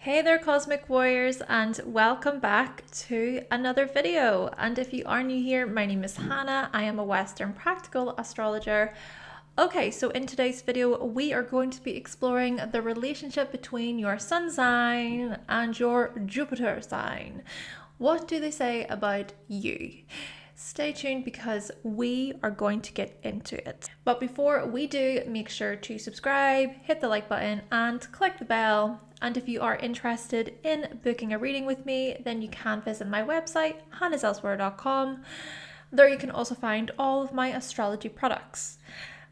Hey there, Cosmic Warriors, and welcome back to another video. And if you are new here, my name is Hannah. I am a Western Practical Astrologer. Okay, so in today's video, we are going to be exploring the relationship between your sun sign and your Jupiter sign. What do they say about you? Stay tuned because we are going to get into it. But before we do, make sure to subscribe, hit the like button and click the bell. And if you are interested in booking a reading with me, then you can visit my website, hannahselsewhere.com. There you can also find all of my astrology products.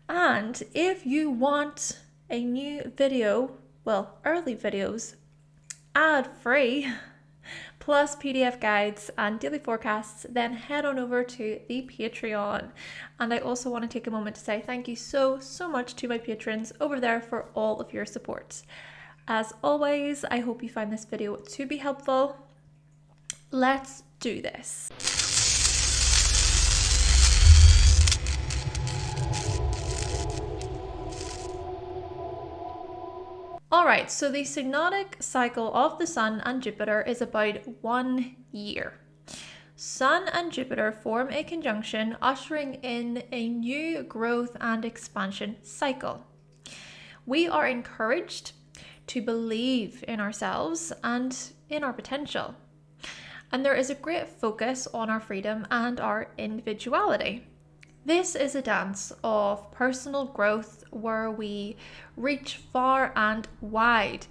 And if you want a new video, well, early videos, ad-free, plus PDF guides and daily forecasts, then head on over to the Patreon. And I also want to take a moment to say thank you so much to my patrons over there for all of your support. As always, I hope you find this video to be helpful. Let's do this. Alright, so the synodic cycle of the Sun and Jupiter is about 1 year. Sun and Jupiter form a conjunction, ushering in a new growth and expansion cycle. We are encouraged to believe in ourselves and in our potential. And there is a great focus on our freedom and our individuality. This is a dance of personal growth where we reach far and wide.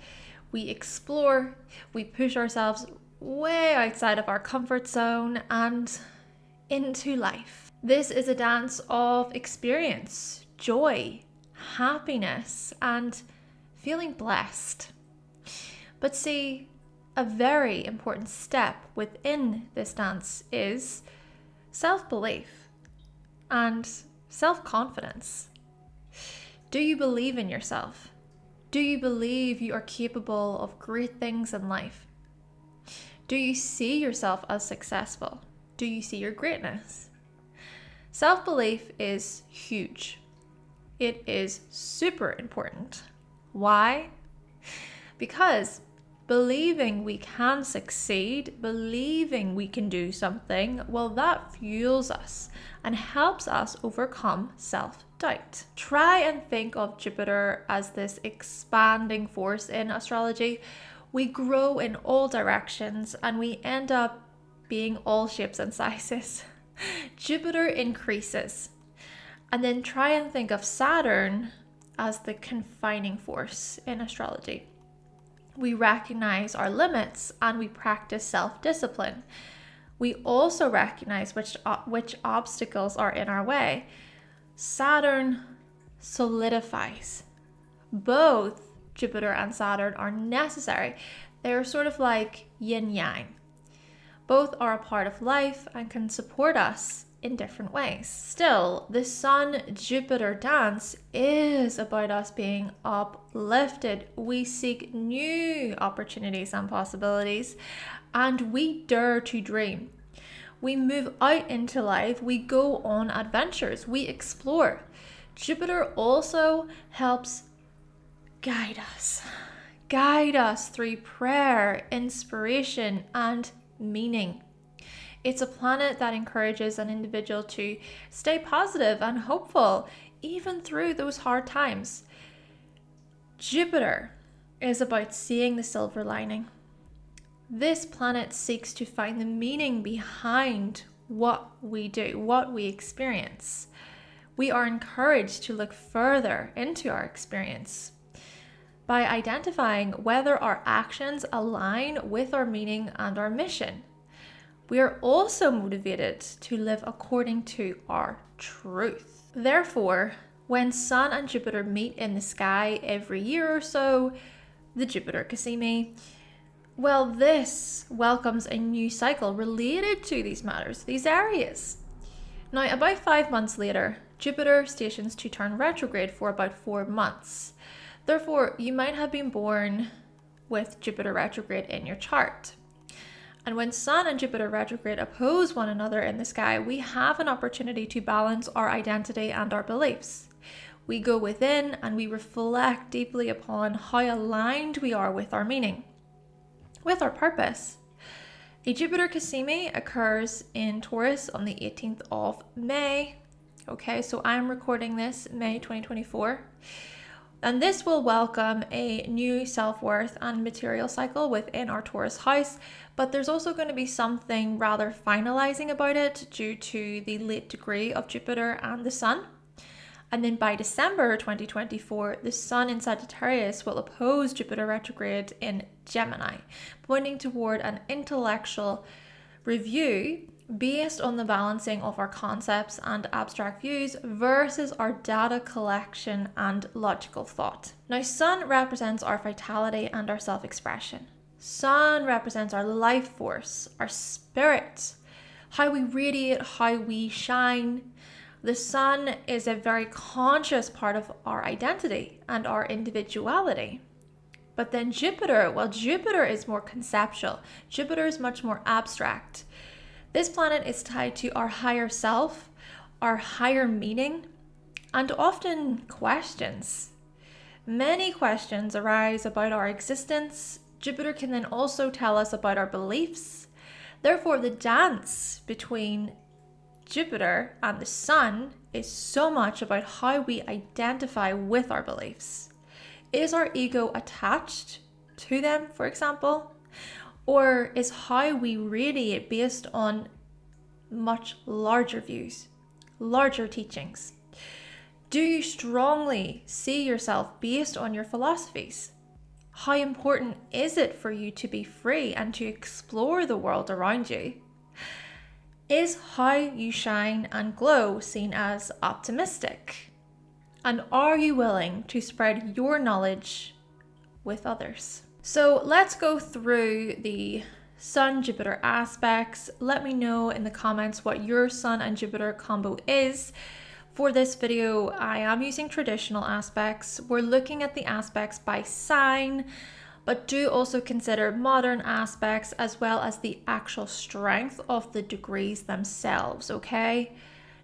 We explore, we push ourselves way outside of our comfort zone and into life. This is a dance of experience, joy, happiness, and feeling blessed. But see, a very important step within this dance is self-belief and self-confidence. Do you believe in yourself? Do you believe you are capable of great things in life? Do you see yourself as successful? Do you see your greatness? Self-belief is huge. It is super important. Why? Because believing we can succeed, believing we can do something, well, that fuels us and helps us overcome self-doubt. Try and think of Jupiter as this expanding force in astrology. We grow in all directions and we end up being all shapes and sizes. Jupiter increases. And then try and think of Saturn as the confining force in astrology. We recognize our limits and we practice self-discipline. We also recognize which obstacles are in our way. Saturn solidifies. Both Jupiter and Saturn are necessary. They're sort of like yin-yang. Both are a part of life and can support us in different ways. Still, the Sun-Jupiter dance is about us being uplifted. We seek new opportunities and possibilities, and we dare to dream. We move out into life, we go on adventures, we explore. Jupiter also helps guide us through prayer, inspiration, and meaning. It's a planet that encourages an individual to stay positive and hopeful, even through those hard times. Jupiter is about seeing the silver lining. This planet seeks to find the meaning behind what we do, what we experience. We are encouraged to look further into our experience by identifying whether our actions align with our meaning and our mission. We are also motivated to live according to our truth. Therefore, when Sun and Jupiter meet in the sky every year or so, the Jupiter Cassimi, well, this welcomes a new cycle related to these matters, these areas. Now, about 5 months later, Jupiter stations to turn retrograde for about 4 months. Therefore, you might have been born with Jupiter retrograde in your chart. And when Sun and Jupiter retrograde oppose one another in the sky, we have an opportunity to balance our identity and our beliefs. We go within and we reflect deeply upon how aligned we are with our meaning. with our purpose. A Jupiter Cassimi occurs in Taurus on the 18th of May. Okay, so I'm recording this May 2024. And this will welcome a new self-worth and material cycle within our Taurus house, but there's also going to be something rather finalizing about it due to the late degree of Jupiter and the Sun. And then by December 2024, the Sun in Sagittarius will oppose Jupiter retrograde in Gemini, pointing toward an intellectual review based on the balancing of our concepts and abstract views versus our data collection and logical thought. Now, Sun represents our vitality and our self-expression. Sun represents our life force, our spirit, how we radiate, how we shine. The Sun is a very conscious part of our identity and our individuality. But then Jupiter, well, Jupiter is more conceptual. Jupiter is much more abstract. This planet is tied to our higher self, our higher meaning, and often questions. Many questions arise about our existence. Jupiter can then also tell us about our beliefs. Therefore, the dance between Jupiter and the Sun is so much about how we identify with our beliefs. Is our ego attached to them, for example? Or is how we radiate based on much larger views, larger teachings? Do you strongly see yourself based on your philosophies? How important is it for you to be free and to explore the world around you? Is how you shine and glow seen as optimistic? And are you willing to spread your knowledge with others? So let's go through the Sun-Jupiter aspects. Let me know in the comments what your Sun and Jupiter combo is. For this video, I am using traditional aspects. We're looking at the aspects by sign, but do also consider modern aspects as well as the actual strength of the degrees themselves, okay?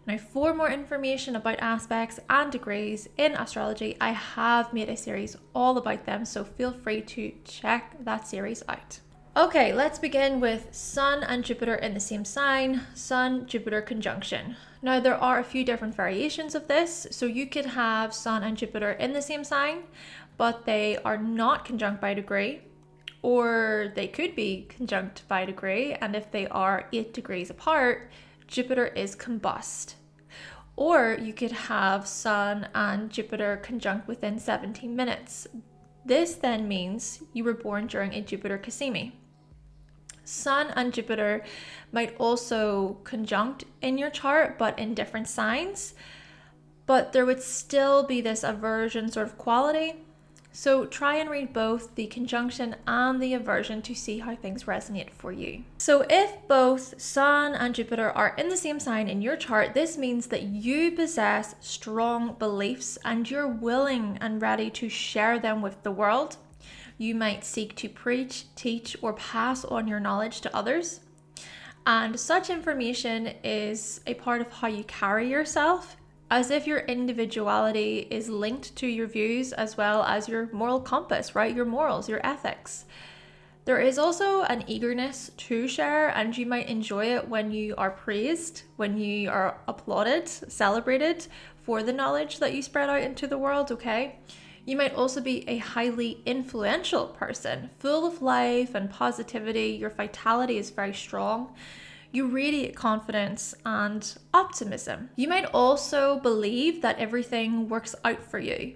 Now, for more information about aspects and degrees in astrology, I have made a series all about them, so feel free to check that series out. Okay, let's begin with Sun and Jupiter in the same sign, Sun-Jupiter conjunction. Now, there are a few different variations of this, so you could have Sun and Jupiter in the same sign, but they are not conjunct by degree, or they could be conjunct by degree, and if they are 8 degrees apart, Jupiter is combust. Or you could have Sun and Jupiter conjunct within 17 minutes. This then means you were born during a Jupiter Cassimi. Sun and Jupiter might also conjunct in your chart, but in different signs. But there would still be this aversion sort of quality. So try and read both the conjunction and the aversion to see how things resonate for you. So if both Sun and Jupiter are in the same sign in your chart, this means that you possess strong beliefs and you're willing and ready to share them with the world. You might seek to preach, teach, or pass on your knowledge to others. And such information is a part of how you carry yourself, as if your individuality is linked to your views as well as your moral compass, right? Your morals, your ethics. There is also an eagerness to share, and you might enjoy it when you are praised, when you are applauded, celebrated for the knowledge that you spread out into the world, okay? You might also be a highly influential person, full of life and positivity. Your vitality is very strong. You radiate confidence and optimism. You might also believe that everything works out for you.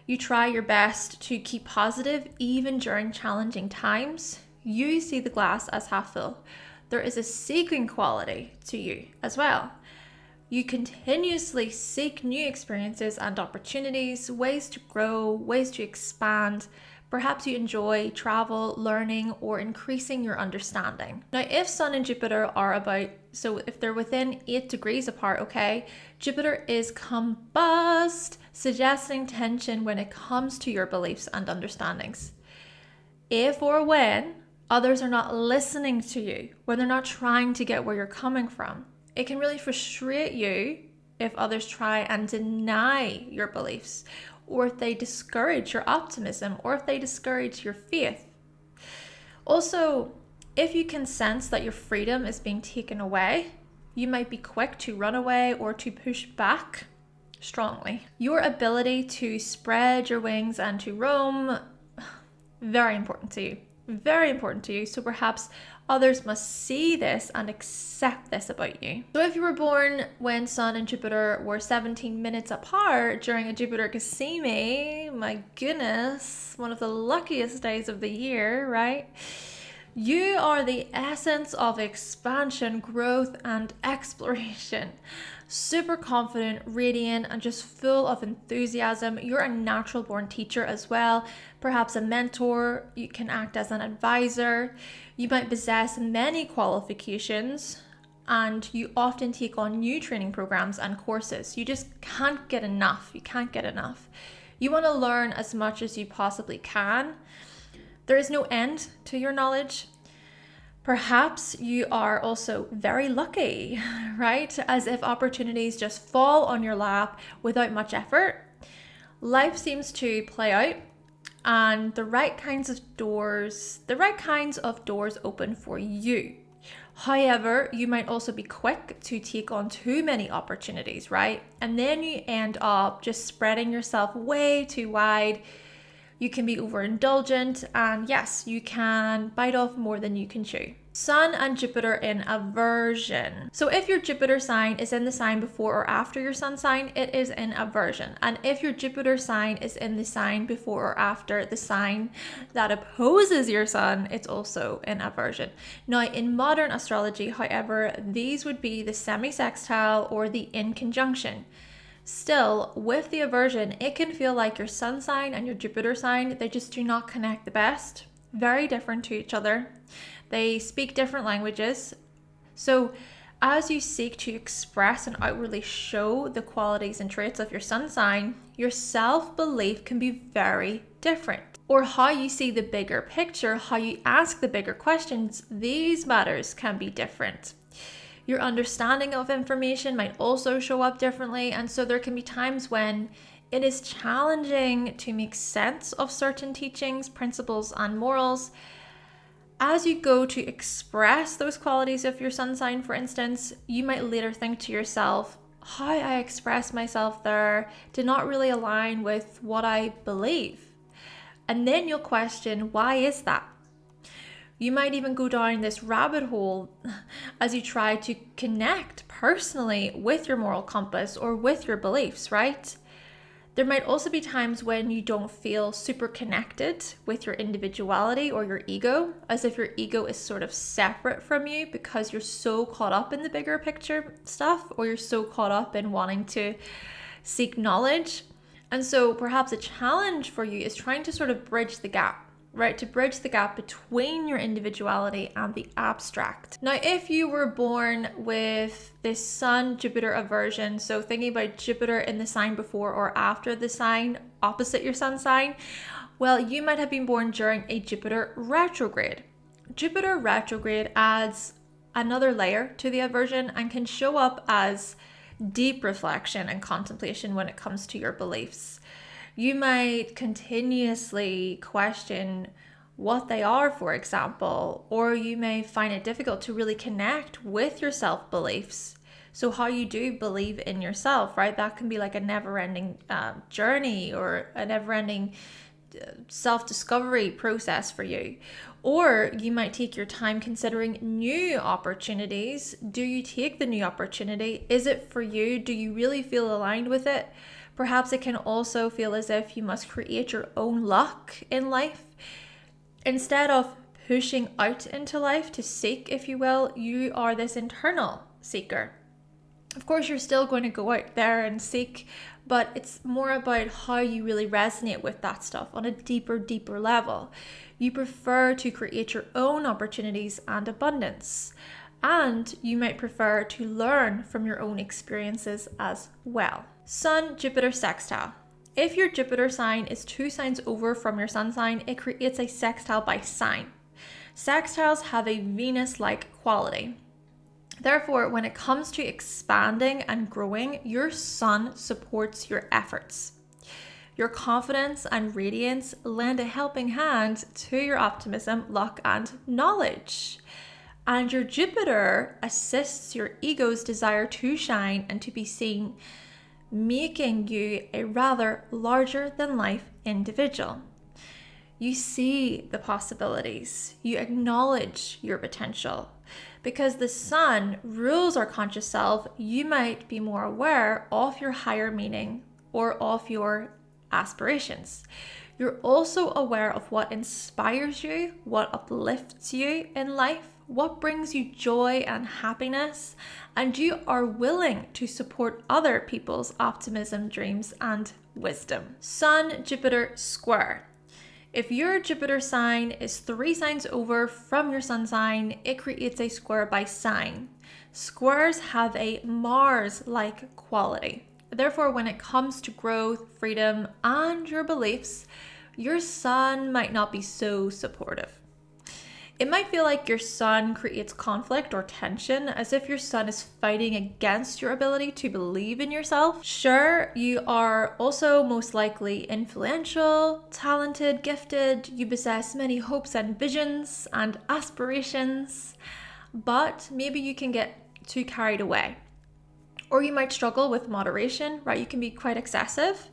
You try your best to keep positive even during challenging times. You see the glass as half full. There is a seeking quality to you as well. You continuously seek new experiences and opportunities, ways to grow, ways to expand. Perhaps you enjoy travel, learning, or increasing your understanding. Now, if Sun and Jupiter are if they're within 8 degrees apart, okay, Jupiter is combust, suggesting tension when it comes to your beliefs and understandings. If or when others are not listening to you, when they're not trying to get where you're coming from, it can really frustrate you if others try and deny your beliefs, or if they discourage your optimism, or if they discourage your faith. Also, if you can sense that your freedom is being taken away, you might be quick to run away or to push back strongly. Your ability to spread your wings and to roam, very important to you. Very important to you. So perhaps others must see this and accept this about you. So if you were born when Sun and Jupiter were 17 minutes apart during a Jupiter Cassimi, my goodness, one of the luckiest days of the year, right? You are the essence of expansion, growth, and exploration. Super confident, radiant, and just full of enthusiasm. You're a natural born teacher as well, perhaps a mentor. You can act as an advisor. You might possess many qualifications, and you often take on new training programs and courses. You just can't get enough. You can't get enough. You want to learn as much as you possibly can. There is no end to your knowledge. Perhaps you are also very lucky, right? As if opportunities just fall on your lap without much effort. Life seems to play out and the right kinds of doors open for you. However, you might also be quick to take on too many opportunities, right? And then you end up just spreading yourself way too wide. You can be overindulgent, and yes, you can bite off more than you can chew. Sun and Jupiter in aversion. So if your Jupiter sign is in the sign before or after your Sun sign, it is in aversion. And if your Jupiter sign is in the sign before or after the sign that opposes your Sun, it's also in aversion. Now, in modern astrology, however, these would be the semi-sextile or the in conjunction. Still, with the aversion, it can feel like your Sun sign and your Jupiter sign, they just do not connect the best. Very different to each other. They speak different languages. So as you seek to express and outwardly show the qualities and traits of your Sun sign, your self-belief can be very different. Or how you see the bigger picture, how you ask the bigger questions, these matters can be different. Your understanding of information might also show up differently, and so there can be times when it is challenging to make sense of certain teachings, principles, and morals. As you go to express those qualities of your Sun sign, for instance, you might later think to yourself, how I express myself there did not really align with what I believe. And then you'll question, why is that? You might even go down this rabbit hole as you try to connect personally with your moral compass or with your beliefs, right? There might also be times when you don't feel super connected with your individuality or your ego, as if your ego is sort of separate from you because you're so caught up in the bigger picture stuff, or you're so caught up in wanting to seek knowledge. And so perhaps a challenge for you is trying to sort of bridge the gap. Right, to bridge the gap between your individuality and the abstract. Now, if you were born with this Sun-Jupiter aversion, so thinking about Jupiter in the sign before or after the sign opposite your Sun sign, well, you might have been born during a Jupiter retrograde. Jupiter retrograde adds another layer to the aversion and can show up as deep reflection and contemplation when it comes to your beliefs. You might continuously question what they are, for example, or you may find it difficult to really connect with your self-beliefs. So how you do believe in yourself, right? That can be like a never-ending journey or a never-ending self-discovery process for you. Or you might take your time considering new opportunities. Do you take the new opportunity? Is it for you? Do you really feel aligned with it? Perhaps it can also feel as if you must create your own luck in life. Instead of pushing out into life to seek, if you will, you are this internal seeker. Of course, you're still going to go out there and seek, but it's more about how you really resonate with that stuff on a deeper level. You prefer to create your own opportunities and abundance. And you might prefer to learn from your own experiences as well. Sun-Jupiter sextile. If your Jupiter sign is 2 signs over from your Sun sign, it creates a sextile by sign. Sextiles have a Venus-like quality. Therefore, when it comes to expanding and growing, your Sun supports your efforts. Your confidence and radiance lend a helping hand to your optimism, luck, and knowledge. And your Jupiter assists your ego's desire to shine and to be seen, making you a rather larger than life individual. You see the possibilities, you acknowledge your potential. Because the sun rules our conscious self, you might be more aware of your higher meaning or of your aspirations. You're also aware of what inspires you, what uplifts you in life, what brings you joy and happiness, and you are willing to support other people's optimism, dreams, and wisdom. Sun-Jupiter square. If your Jupiter sign is 3 signs over from your sun sign, it creates a square by sign. Squares have a Mars-like quality. Therefore, when it comes to growth, freedom, and your beliefs, your sun might not be so supportive. It might feel like your sun creates conflict or tension, as if your sun is fighting against your ability to believe in yourself. Sure, you are also most likely influential, talented, gifted. You possess many hopes and visions and aspirations, but maybe you can get too carried away. Or you might struggle with moderation, right? You can be quite excessive.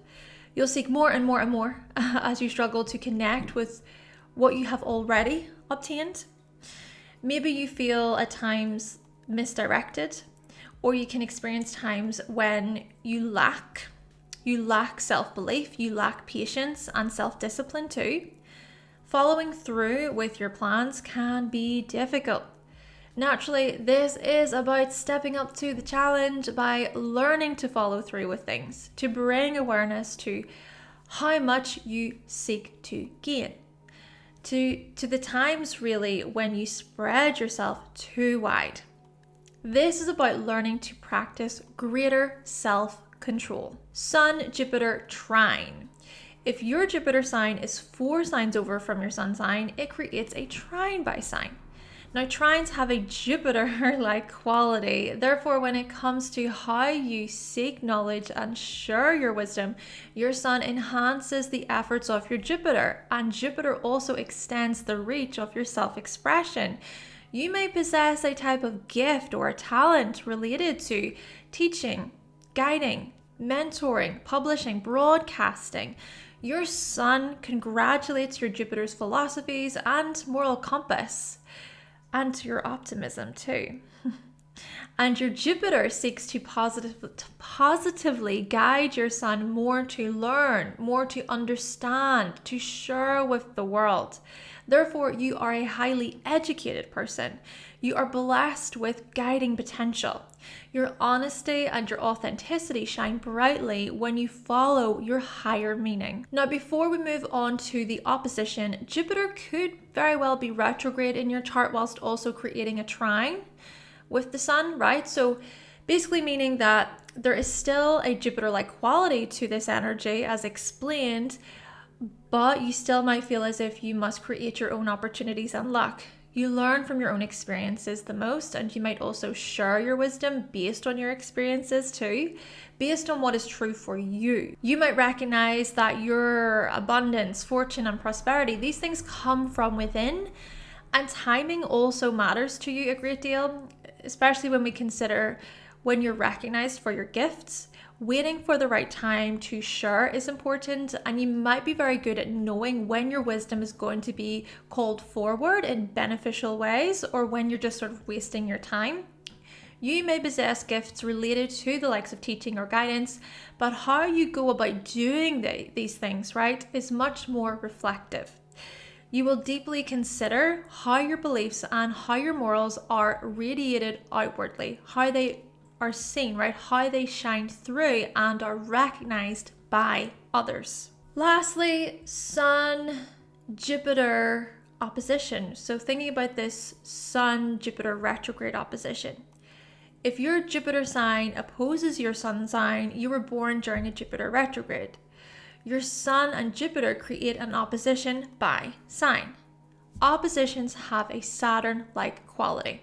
You'll seek more and more and more as you struggle to connect with what you have already obtained. Maybe you feel at times misdirected, or you can experience times when you lack self-belief, you lack patience and self-discipline too. Following through with your plans can be difficult. Naturally, this is about stepping up to the challenge by learning to follow through with things, to bring awareness to how much you seek to gain. To the times really when you spread yourself too wide. This is about learning to practice greater self-control. Sun-Jupiter Trine. If your Jupiter sign is 4 signs over from your sun sign, it creates a trine by sign. Now, trines have a Jupiter-like quality. Therefore, when it comes to how you seek knowledge and share your wisdom, your sun enhances the efforts of your Jupiter, and Jupiter also extends the reach of your self-expression. You may possess a type of gift or a talent related to teaching, guiding, mentoring, publishing, broadcasting. Your sun congratulates your Jupiter's philosophies and moral compass, and your optimism too. And your Jupiter seeks to positively guide your sun more to learn, more to understand, to share with the world. Therefore, you are a highly educated person. You are blessed with guiding potential. Your honesty and your authenticity shine brightly when you follow your higher meaning. Now, before we move on to the opposition, Jupiter could very well be retrograde in your chart whilst also creating a trine with the sun, right? So basically meaning that there is still a Jupiter-like quality to this energy as explained, but you still might feel as if you must create your own opportunities and luck. You learn from your own experiences the most, and you might also share your wisdom based on your experiences too, based on what is true for you. You might recognize that your abundance, fortune, and prosperity, these things come from within, and timing also matters to you a great deal, especially when we consider when you're recognized for your gifts. Waiting for the right time to share is important, and you might be very good at knowing when your wisdom is going to be called forward in beneficial ways or when you're just sort of wasting your time. You may possess gifts related to the likes of teaching or guidance, but how you go about doing these things, right, is much more reflective. You will deeply consider how your beliefs and how your morals are radiated outwardly, how they are seen, right? How they shine through and are recognized by others. Lastly, Sun-Jupiter opposition. So thinking about this Sun-Jupiter retrograde opposition. If your Jupiter sign opposes your sun sign, you were born during a Jupiter retrograde. Your sun and Jupiter create an opposition by sign. Oppositions have a Saturn-like quality.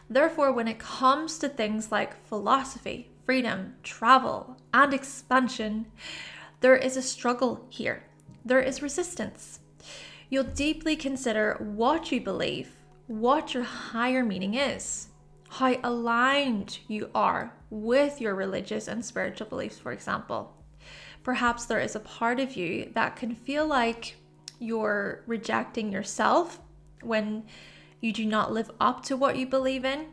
Therefore, when it comes to things like philosophy, freedom, travel, and expansion, there is a struggle here. There is resistance. You'll deeply consider what you believe, what your higher meaning is, how aligned you are with your religious and spiritual beliefs, for example. Perhaps there is a part of you that can feel like you're rejecting yourself when you do not live up to what you believe in.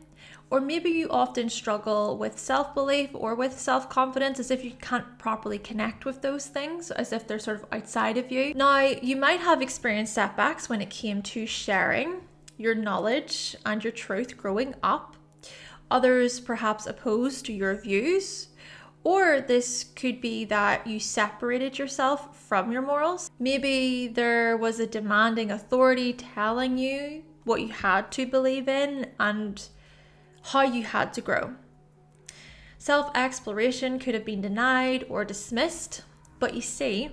Or maybe you often struggle with self-belief or with self-confidence, as if you can't properly connect with those things, as if they're sort of outside of you. Now, you might have experienced setbacks when it came to sharing your knowledge and your truth growing up. Others perhaps opposed to your views. Or this could be that you separated yourself from your morals. Maybe there was a demanding authority telling you what you had to believe in and how you had to grow. Self-exploration could have been denied or dismissed, but you see,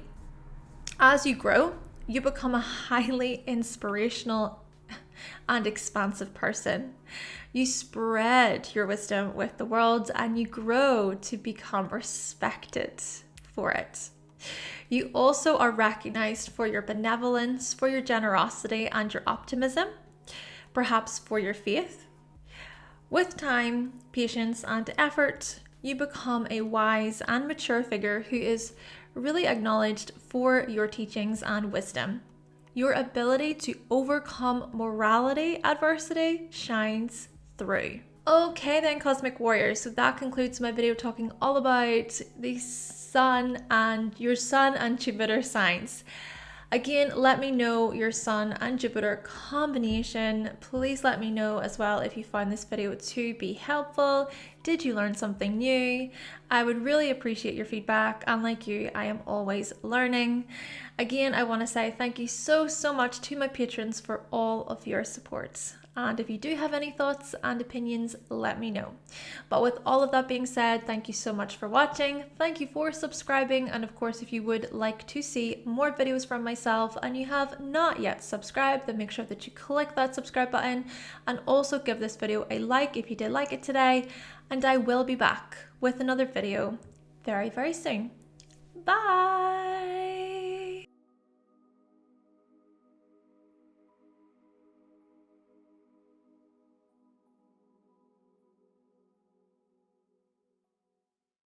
as you grow, you become a highly inspirational and expansive person. You spread your wisdom with the world and you grow to become respected for it. You also are recognized for your benevolence, for your generosity and your optimism, perhaps for your faith. With time, patience, and effort, you become a wise and mature figure who is really acknowledged for your teachings and wisdom. Your ability to overcome morality adversity shines through. Okay then, Cosmic Warriors, so that concludes my video talking all about the Sun and your Sun and Jupiter signs. Again, let me know your Sun and Jupiter combination. Please let me know as well if you found this video to be helpful. Did you learn something new? I would really appreciate your feedback, and like you, I am always learning. Again, I want to say thank you so much to my patrons for all of your support. And if you do have any thoughts and opinions, let me know. But with all of that being said, thank you so much for watching. Thank you for subscribing. And of course, if you would like to see more videos from myself and you have not yet subscribed, then make sure that you click that subscribe button and also give this video a like if you did like it today. And I will be back with another video very soon. Bye.